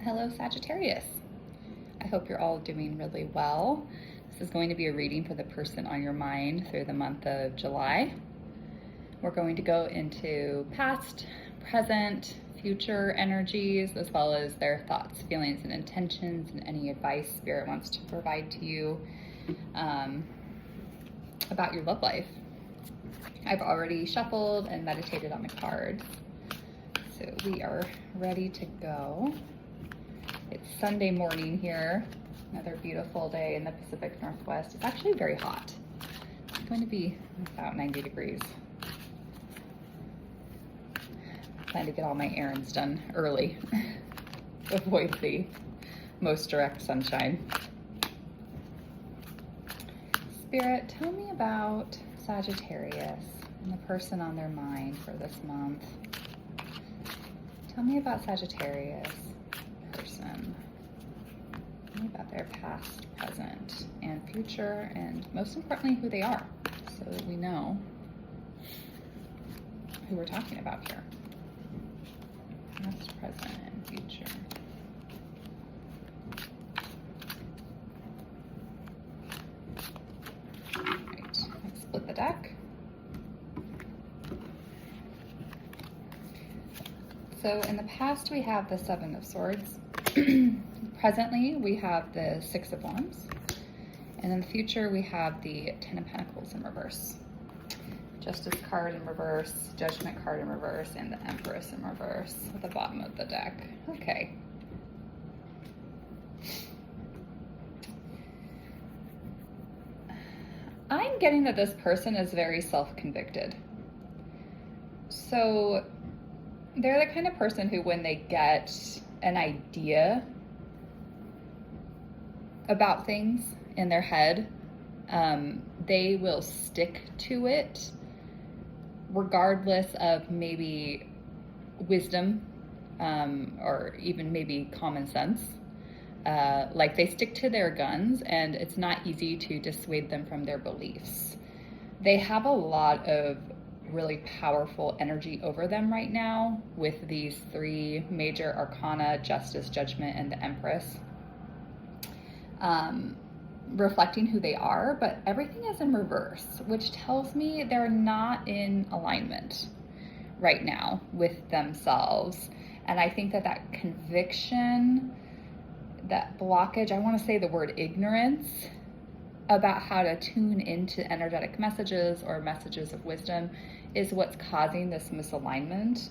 Hello, Sagittarius. I hope you're all doing really well. This is going to be a reading for the person on your mind through the month of July. We're going to go into past, present, future energies, as well as their thoughts, feelings, and intentions, and any advice Spirit wants to provide to you about your love life. I've already shuffled and meditated on the cards, so we are ready to go. It's Sunday morning here, another beautiful day in the Pacific Northwest. It's actually very hot. It's going to be about 90 degrees. I plan to get all my errands done early. Avoid the most direct sunshine. Spirit, tell me about Sagittarius and the person on their mind for this month. Tell me about Sagittarius person. Tell me about their past, present, and future, and most importantly, who they are, so that we know who we're talking about here. Past, present, and future. All right, let's split the deck. So in the past, we have the Seven of Swords. Presently, we have the Six of Wands. And in the future, we have the Ten of Pentacles in reverse. Justice card in reverse, Judgment card in reverse, and the Empress in reverse at the bottom of the deck. Okay. I'm getting that this person is very self-convicted. So they're the kind of person who, when they get an idea about things in their head, they will stick to it regardless of maybe wisdom or even maybe common sense. Like, they stick to their guns, and it's not easy to dissuade them from their beliefs. They have a lot of really powerful energy over them right now with these three major arcana: Justice, Judgment, and the Empress, reflecting who they are, but everything is in reverse, which tells me they're not in alignment right now with themselves. And I think that that conviction, that blockage, I want to say the word ignorance about how to tune into energetic messages or messages of wisdom, is what's causing this misalignment.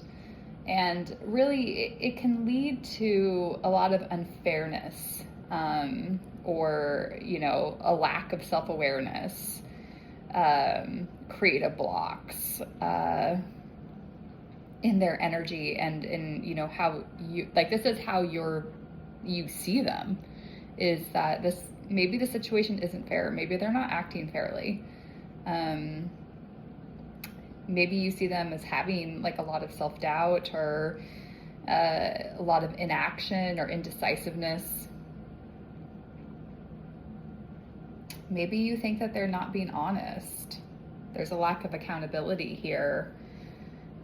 And really, it can lead to a lot of unfairness, or, a lack of self-awareness, creative blocks in their energy, and in, how you, like, this is how you see them, is that maybe the situation isn't fair. Maybe they're not acting fairly. Maybe you see them as having like a lot of self-doubt, or a lot of inaction or indecisiveness. Maybe you think that they're not being honest. There's a lack of accountability here.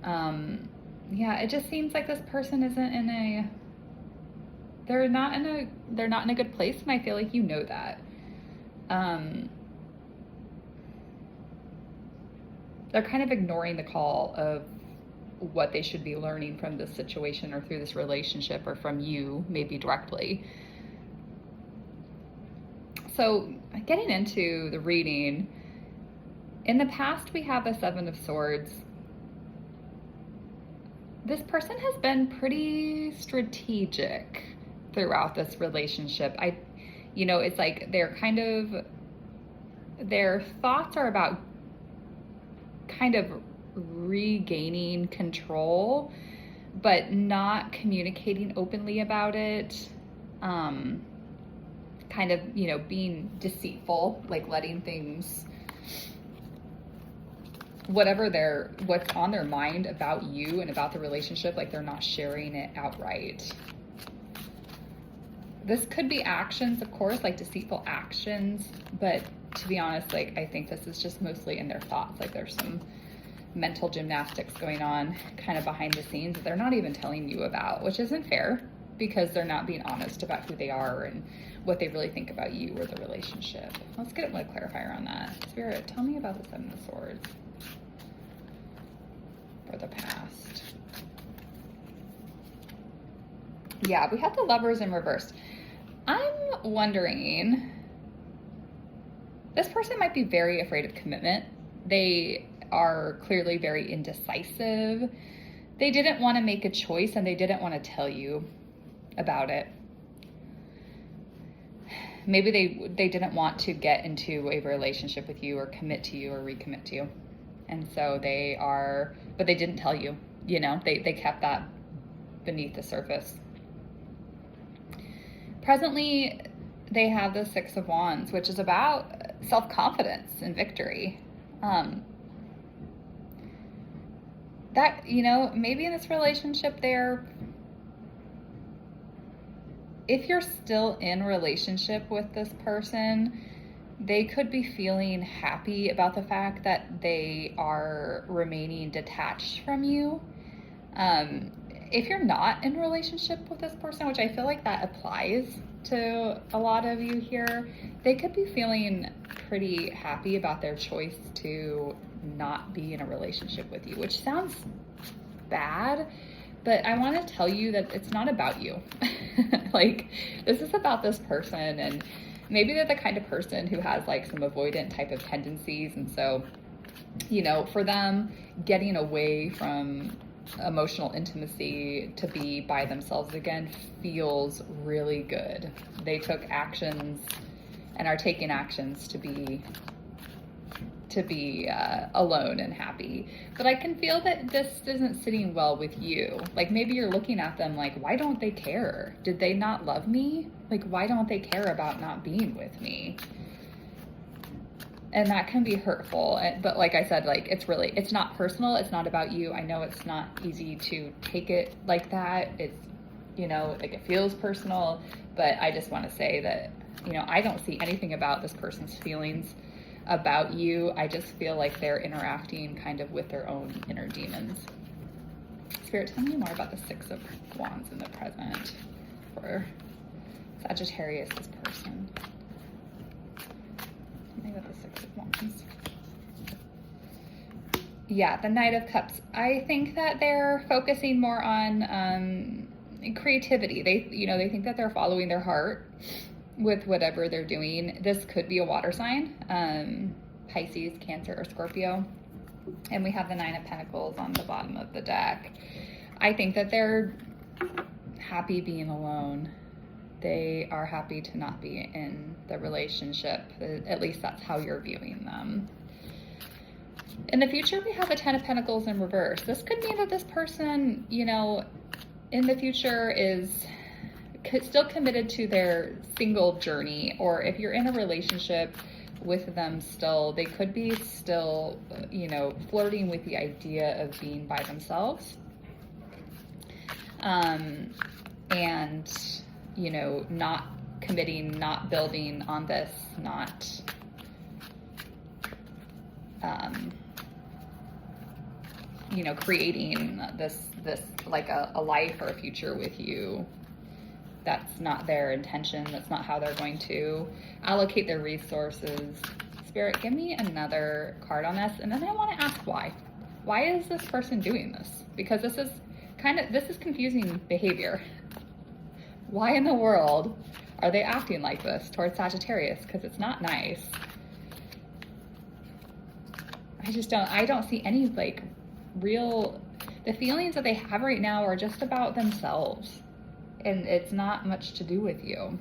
Yeah, it just seems like this person isn't they're not in a good place, and I feel like you know that. They're kind of ignoring the call of what they should be learning from this situation, or through this relationship, or from you, maybe directly. So, getting into the reading, in the past we have a Seven of Swords. This person has been pretty strategic throughout this relationship. It's like their thoughts are about kind of regaining control, but not communicating openly about it. Kind of, being deceitful, like letting things, what's on their mind about you and about the relationship, like they're not sharing it outright. This could be actions, of course, like deceitful actions, but to be honest, like, I think this is just mostly in their thoughts. Like, there's some mental gymnastics going on kind of behind the scenes that they're not even telling you about, which isn't fair. because they're not being honest about who they are and what they really think about you or the relationship. Let's get a clarifier on that. Spirit, tell me about the Seven of Swords for the past. Yeah, we have the Lovers in reverse. I'm wondering, this person might be very afraid of commitment. They are clearly very indecisive. They didn't want to make a choice and they didn't want to tell you about it. Maybe they didn't want to get into a relationship with you or commit to you or recommit to you. And so but they didn't tell you, they kept that beneath the surface. Presently, they have the Six of Wands, which is about self-confidence and victory. That, maybe in this relationship if you're still in relationship with this person, they could be feeling happy about the fact that they are remaining detached from you. If you're not in a relationship with this person, which I feel like that applies to a lot of you here, they could be feeling pretty happy about their choice to not be in a relationship with you, which sounds bad, but I want to tell you that it's not about you. Like, this is about this person, and maybe they're the kind of person who has like some avoidant type of tendencies, and so, for them, getting away from emotional intimacy to be by themselves again feels really good. They took actions and are taking actions to be alone and happy. But I can feel that this isn't sitting well with you. Like, maybe you're looking at them like, why don't they care? Did they not love me? Like, why don't they care about not being with me? And that can be hurtful. But like I said, like, it's not personal. It's not about you. I know it's not easy to take it like that. It's, like, it feels personal, but I just want to say that, I don't see anything about this person's feelings about you. I just feel like they're interacting kind of with their own inner demons. Spirit, tell me more about the Six of Wands in the present for Sagittarius, this person. Tell me about the Six of Wands. Yeah, the Knight of Cups. I think that they're focusing more on creativity. They think that they're following their heart with whatever they're doing. This could be a water sign, Pisces, Cancer, or Scorpio. And we have the Nine of Pentacles on the bottom of the deck. I think that they're happy being alone. They are happy to not be in the relationship. At least that's how you're viewing them. In the future, we have the Ten of Pentacles in reverse. This could mean that this person, in the future is still committed to their single journey, or if you're in a relationship with them still, they could be still, flirting with the idea of being by themselves. And, not committing, not building on this, not, creating this like a life or a future with you. That's not their intention. That's not how they're going to allocate their resources. Spirit, give me another card on this. And then I want to ask why. Why is this person doing this? Because this is confusing behavior. Why in the world are they acting like this towards Sagittarius? Because it's not nice. I don't see any the feelings that they have right now are just about themselves. And it's not much to do with you.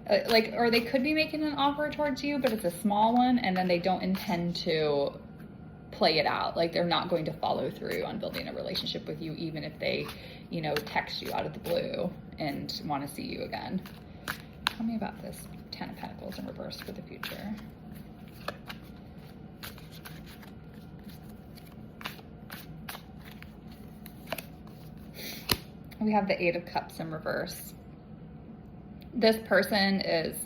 Or they could be making an offer towards you, but it's a small one, and then they don't intend to play it out. Like, they're not going to follow through on building a relationship with you, even if they, text you out of the blue and want to see you again. Tell me about this Ten of Pentacles in reverse for the future. We have the Eight of Cups in reverse. This person is,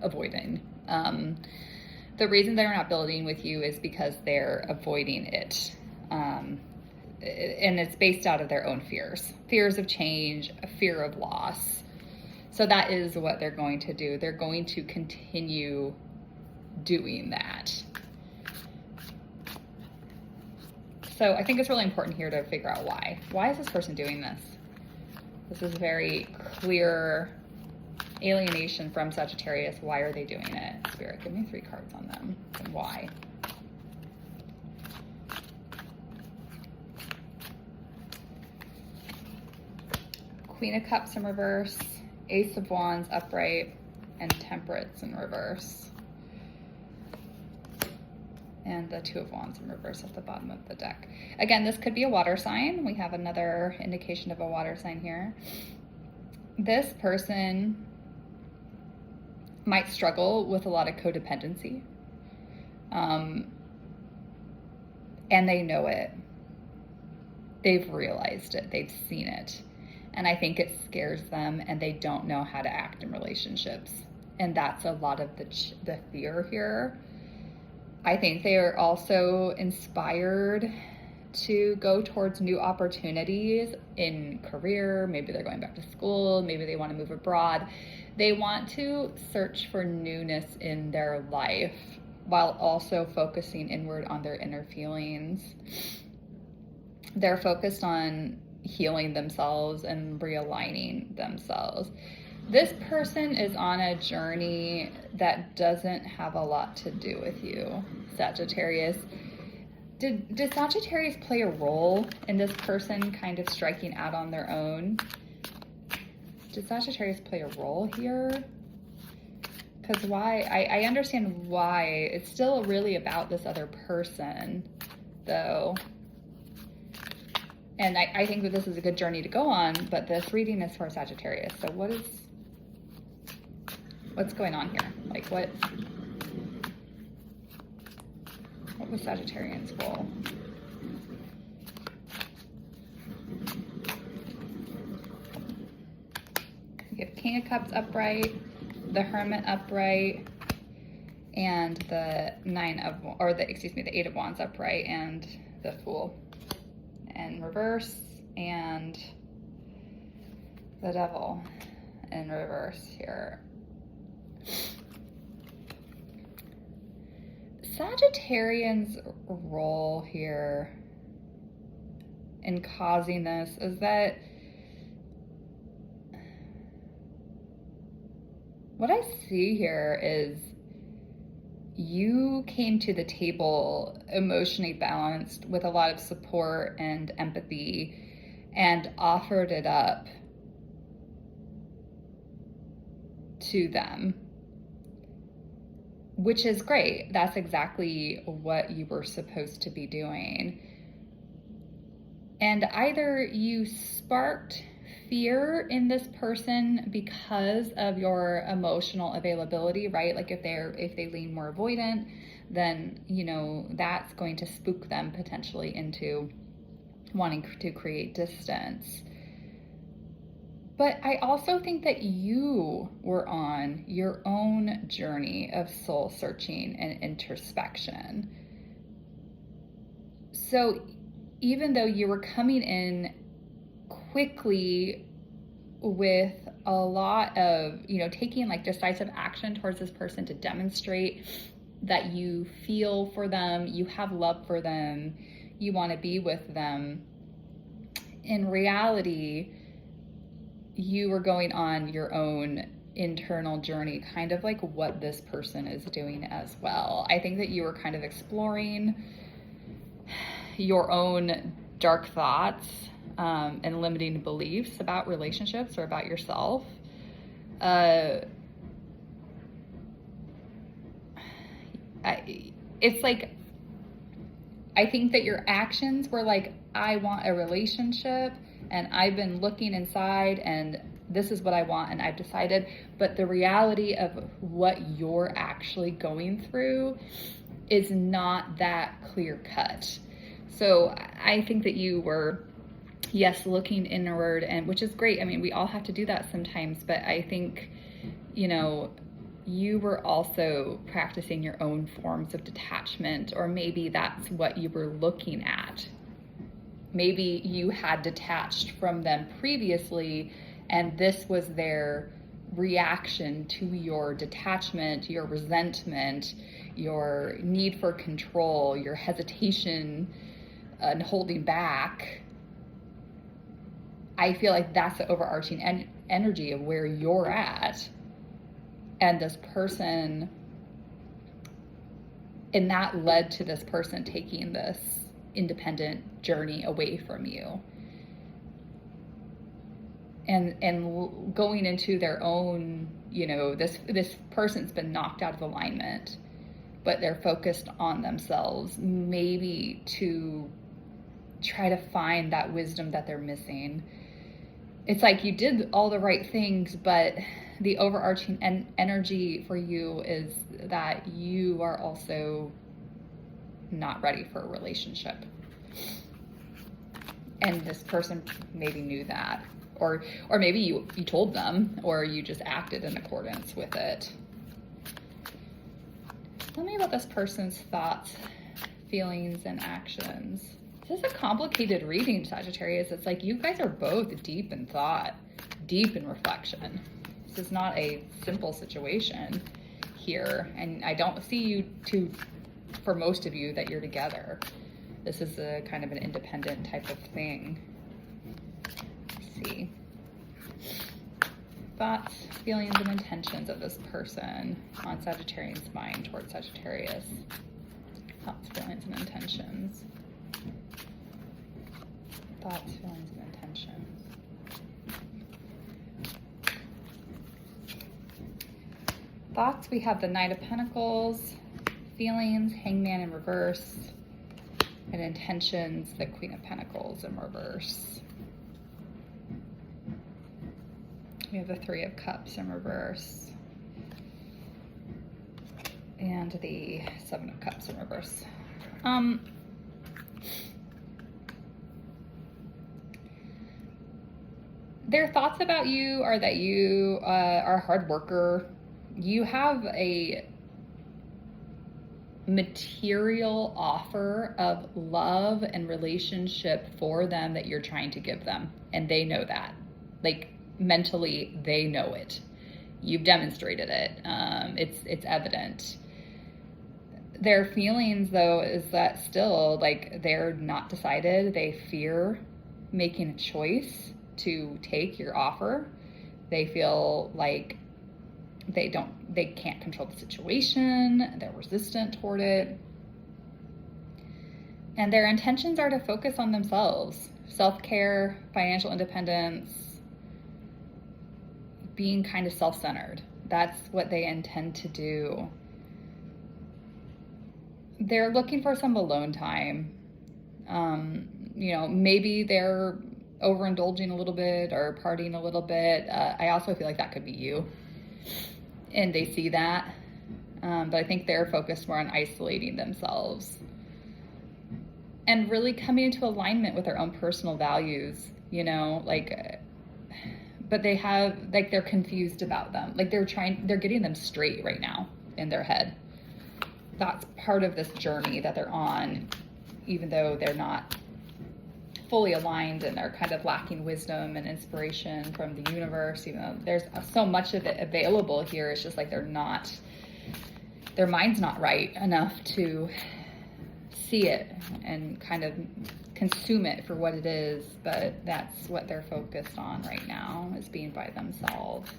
avoiding. The reason they're not building with you is because they're avoiding it. and it's based out of their own fears of change, a fear of loss. So that is what they're going to do. They're going to continue doing that. So I think it's really important here to figure out why. Why is this person doing this? This is very clear alienation from Sagittarius. Why are they doing it? Spirit, give me 3 cards on them and why. Queen of Cups in reverse, Ace of Wands upright, and Temperance in reverse. And the 2 of Wands in reverse at the bottom of the deck. Again, this could be a water sign. We have another indication of a water sign here. This person might struggle with a lot of codependency. And they know it. They've realized it. They've seen it. And I think it scares them, and they don't know how to act in relationships. And that's a lot of the fear here. I think they are also inspired to go towards new opportunities in career. Maybe they're going back to school. Maybe they want to move abroad. They want to search for newness in their life while also focusing inward on their inner feelings. They're focused on healing themselves and realigning themselves. This person is on a journey that doesn't have a lot to do with you, Sagittarius. Did Sagittarius play a role in this person kind of striking out on their own? Did Sagittarius play a role here? Because why? I understand why. It's still really about this other person, though. And I think that this is a good journey to go on, but this reading is for Sagittarius. So what's going on here? Like what was Sagittarian's role? You have King of Cups upright, the Hermit upright, and the the 8 of Wands upright, and the Fool in reverse, and the Devil in reverse here. Sagittarian's role here in causing this is that what I see here is you came to the table emotionally balanced with a lot of support and empathy and offered it up to them, which is great. That's exactly what you were supposed to be doing. And either you sparked fear in this person because of your emotional availability, right? Like if they lean more avoidant, then, that's going to spook them potentially into wanting to create distance. But I also think that you were on your own journey of soul searching and introspection. So even though you were coming in quickly with a lot of, taking like decisive action towards this person to demonstrate that you feel for them, you have love for them, you want to be with them, in reality, you were going on your own internal journey, kind of like what this person is doing as well. I think that you were kind of exploring your own dark thoughts and limiting beliefs about relationships or about yourself. It's like, I think that your actions were like, I want a relationship and I've been looking inside and this is what I want and I've decided, but the reality of what you're actually going through is not that clear cut. So I think that you were, yes, looking inward, and which is great. I mean, we all have to do that sometimes, but I think, you were also practicing your own forms of detachment, or maybe that's what you were looking at Maybe you had detached from them previously, and this was their reaction to your detachment, your resentment, your need for control, your hesitation and holding back. I feel like that's the overarching energy of where you're at. And this person, and that led to this person taking this independent journey away from you. And going into their own, this person's been knocked out of alignment, but they're focused on themselves, maybe to try to find that wisdom that they're missing. It's like you did all the right things, but the overarching energy for you is that you are also not ready for a relationship. And this person maybe knew that. Or maybe you told them, or you just acted in accordance with it. Tell me about this person's thoughts, feelings, and actions. This is a complicated reading, Sagittarius. It's like you guys are both deep in thought, deep in reflection. This is not a simple situation here. And I don't see you for most of you, that you're together. This is a kind of an independent type of thing. See. Thoughts, feelings, and intentions of this person on Sagittarian's mind towards Sagittarius. Thoughts, feelings, and intentions. Thoughts, feelings, and intentions. Thoughts, we have the Knight of Pentacles. Feelings, Hangman in reverse. And intentions, the Queen of Pentacles in reverse. We have the Three of Cups in reverse. And the Seven of Cups in reverse. Their thoughts about you are that you are a hard worker. You have a material offer of love and relationship for them that you're trying to give them. And they know that. Like, mentally, they know it. You've demonstrated it. It's evident. Their feelings, though, is that still, like, they're not decided. They fear making a choice to take your offer. They feel like they can't control the situation. They're resistant toward it. And their intentions are to focus on themselves. Self-care, financial independence, being kind of self-centered. That's what they intend to do. They're looking for some alone time. Maybe they're overindulging a little bit or partying a little bit. I also feel like that could be you. And they see that. But I think they're focused more on isolating themselves and really coming into alignment with their own personal values, but they have, like, they're confused about them. Like, they're getting them straight right now in their head. That's part of this journey that they're on, even though they're not fully aligned and they're kind of lacking wisdom and inspiration from the universe. Even though there's so much of it available here, it's just like their mind's not right enough to see it and kind of consume it for what it is. But that's what they're focused on right now, is being by themselves.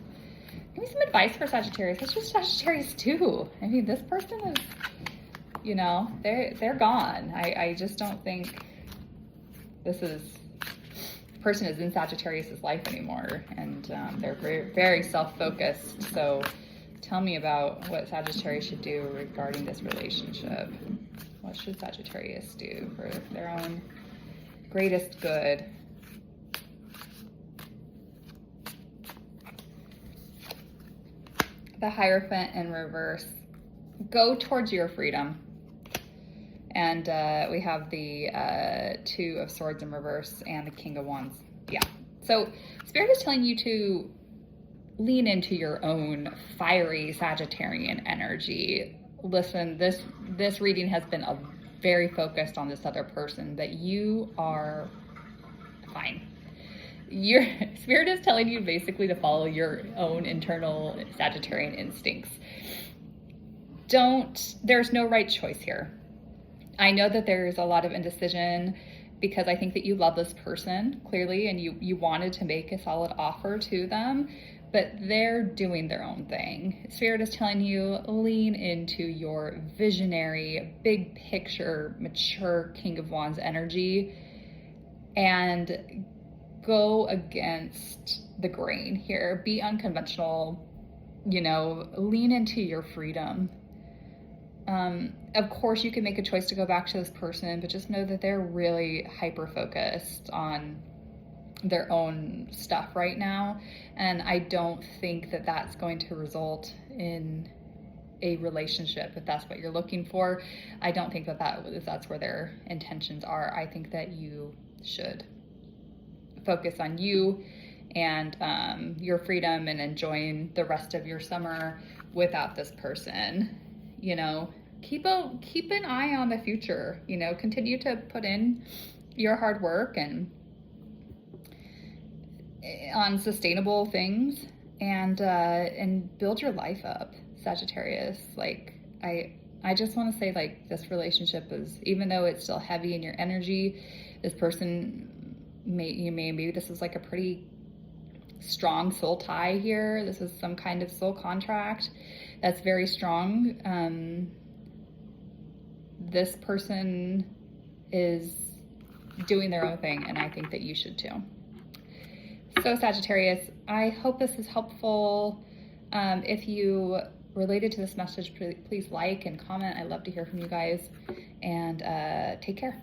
Give me some advice for Sagittarius. It's just Sagittarius too. I mean, this person is, they're gone. I just don't think person is in Sagittarius' life anymore, and they're very, very self-focused. So tell me about what Sagittarius should do regarding this relationship. What should Sagittarius do for their own greatest good? The Hierophant in reverse. Go towards your freedom. And we have the Two of Swords in reverse and the King of Wands. Yeah. So Spirit is telling you to lean into your own fiery Sagittarian energy. Listen, this reading has been very focused on this other person, that you are fine. Your spirit is telling you basically to follow your own internal Sagittarian instincts. There's no right choice here. I know that there's a lot of indecision because I think that you love this person clearly, and you wanted to make a solid offer to them, but they're doing their own thing. Spirit is telling you, lean into your visionary, big picture, mature King of Wands energy and go against the grain here. Be unconventional, lean into your freedom. Of course, you can make a choice to go back to this person, but just know that they're really hyper focused on their own stuff right now. And I don't think that that's going to result in a relationship if that's what you're looking for. I don't think that that's where their intentions are. I think that you should focus on you and your freedom and enjoying the rest of your summer without this person. Keep an eye on the future. Continue to put in your hard work and on sustainable things and build your life up, Sagittarius. I just want to say, this relationship is, even though it's still heavy in your energy, this person maybe this is like a pretty strong soul tie here. This is some kind of soul contract that's very strong. This person is doing their own thing, and I think that you should too. So Sagittarius, I hope this is helpful. If you related to this message, please like and comment. I love to hear from you guys, and take care.